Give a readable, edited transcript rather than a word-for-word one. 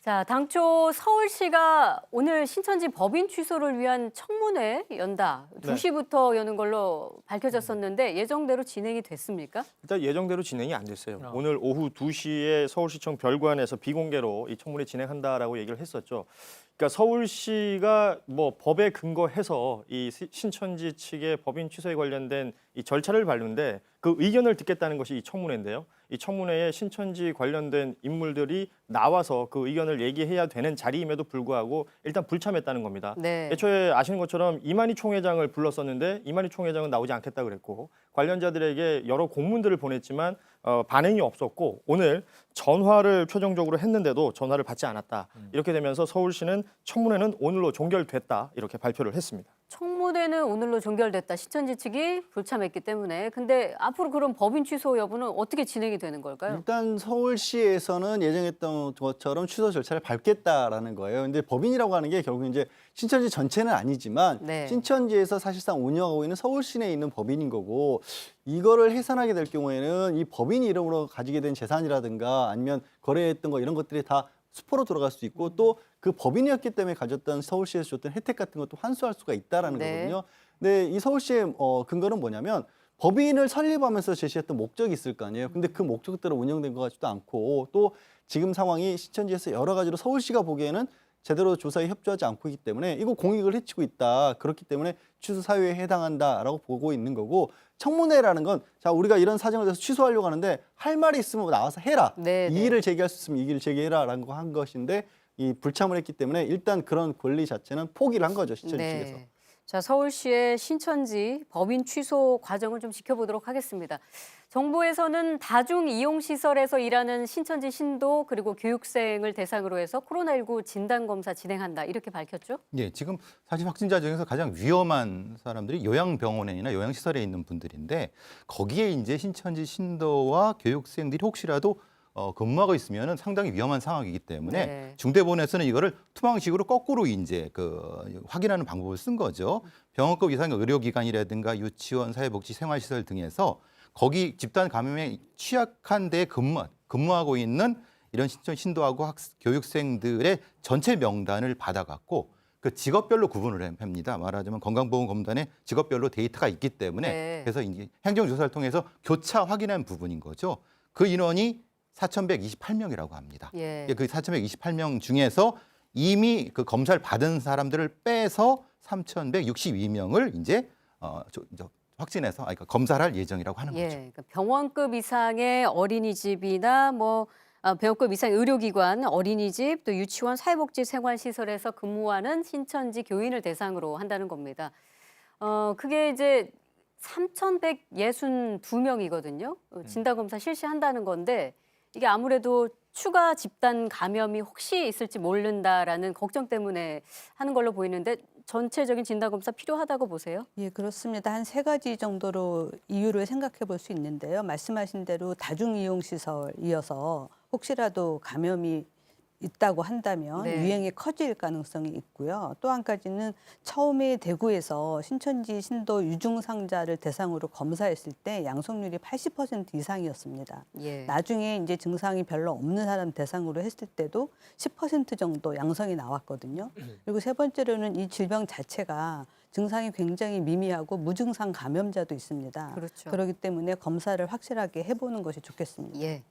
자, 당초 서울시가 오늘 신천지 법인 취소를 위한 청문회 연다. 네. 2시부터 여는 걸로 밝혀졌었는데 예정대로 진행이 됐습니까? 일단 예정대로 진행이 안 됐어요. 오늘 오후 2시에 서울시청 별관에서 비공개로 이 청문회 진행한다라고 얘기를 했었죠. 그러니까 서울시가 뭐 법에 근거해서 이 신천지 측의 법인 취소에 관련된 이 절차를 밟는데 그 의견을 듣겠다는 것이 이 청문회인데요. 이 청문회에 신천지 관련된 인물들이 나와서 그 의견을 얘기해야 되는 자리임에도 불구하고 일단 불참했다는 겁니다. 네. 애초에 아시는 것처럼 이만희 총회장을 불렀었는데 이만희 총회장은 나오지 않겠다 그랬고 관련자들에게 여러 공문들을 보냈지만 반응이 없었고 오늘 전화를 최종적으로 했는데도 전화를 받지 않았다. 이렇게 되면서 서울시는 청문회는 오늘로 종결됐다 이렇게 발표를 했습니다. 청문회는 오늘로 종결됐다. 신천지 측이 불참했기 때문에. 근데 앞으로 그럼 법인 취소 여부는 어떻게 진행이 되는 걸까요? 일단 서울시에서는 예정했던 것처럼 취소 절차를 밟겠다라는 거예요. 근데 법인이라고 하는 게 결국 이제 신천지 전체는 아니지만 네. 신천지에서 사실상 운영하고 있는 서울시 내에 있는 법인인 거고 이거를 해산하게 될 경우에는 이 법인 이름으로 가지게 된 재산이라든가 아니면 거래했던 거 이런 것들이 다 수포로 들어갈 수 있고 또 그 법인이었기 때문에 가졌던 서울시에서 줬던 혜택 같은 것도 환수할 수가 있다라는 네. 거거든요. 근데 이 서울시의 근거는 뭐냐면 법인을 설립하면서 제시했던 목적이 있을 거 아니에요. 근데 그 목적대로 운영된 것 같지도 않고 또 지금 상황이 신천지에서 여러 가지로 서울시가 보기에는 제대로 조사에 협조하지 않고 있기 때문에 이거 공익을 해치고 있다. 그렇기 때문에 취소 사유에 해당한다라고 보고 있는 거고 청문회라는 건 자 우리가 이런 사정을 대해서 취소하려고 하는데 할 말이 있으면 나와서 해라. 네, 네. 이의를 제기할 수 있으면 이의를 제기해라라는 거 한 것인데 이 불참을 했기 때문에 일단 그런 권리 자체는 포기를 한 거죠. 신천지 측에서. 자, 서울시의 신천지 법인 취소 과정을 좀 지켜보도록 하겠습니다. 정부에서는 다중이용시설에서 일하는 신천지 신도 그리고 교육생을 대상으로 해서 코로나19 진단검사 진행한다 이렇게 밝혔죠? 예, 지금 사실 확진자 중에서 가장 위험한 사람들이 요양병원이나 요양시설에 있는 분들인데 거기에 이제 신천지 신도와 교육생들이 혹시라도 근무하고 있으면 상당히 위험한 상황이기 때문에 네. 중대본에서는 이거를 투망식으로 거꾸로 이제 확인하는 방법을 쓴 거죠. 병원급 이상의 의료기관이라든가 유치원, 사회복지, 생활시설 등에서 거기 집단 감염에 취약한 데에 근무하고 있는 이런 신도하고 교육생들의 전체 명단을 받아갖고 그 직업별로 구분을 합니다. 말하자면 건강보험검단에 직업별로 데이터가 있기 때문에 네. 그래서 이제 행정조사를 통해서 교차 확인한 부분인 거죠. 그 인원이 4,128명이라고 합니다. 예. 그 4,128명 중에서 이미 그 검사를 받은 사람들을 빼서 3,162명을 이제 확진해서 그러니까 검사를 할 예정이라고 하는 거죠. 그러니까 병원급 이상의 어린이집이나 병원급 이상의 의료기관, 어린이집, 또 유치원, 사회복지 생활시설에서 근무하는 신천지 교인을 대상으로 한다는 겁니다. 그게 이제 3,162명이거든요. 진단검사 실시한다는 건데 이게 아무래도 추가 집단 감염이 혹시 있을지 모른다라는 걱정 때문에 하는 걸로 보이는데 전체적인 진단검사 필요하다고 보세요? 예, 그렇습니다. 한 세 가지 정도로 이유를 생각해 볼 수 있는데요. 말씀하신 대로 다중이용시설이어서 혹시라도 감염이 있다고 한다면 네. 유행이 커질 가능성이 있고요. 또 한 가지는 처음에 대구에서 신천지 신도 유증상자를 대상으로 검사했을 때 양성률이 80% 이상이었습니다. 예. 나중에 이제 증상이 별로 없는 사람 대상으로 했을 때도 10% 정도 양성이 나왔거든요. 그리고 세 번째로는 이 질병 자체가 증상이 굉장히 미미하고 무증상 감염자도 있습니다. 그렇죠. 그렇기 때문에 검사를 확실하게 해보는 것이 좋겠습니다. 예.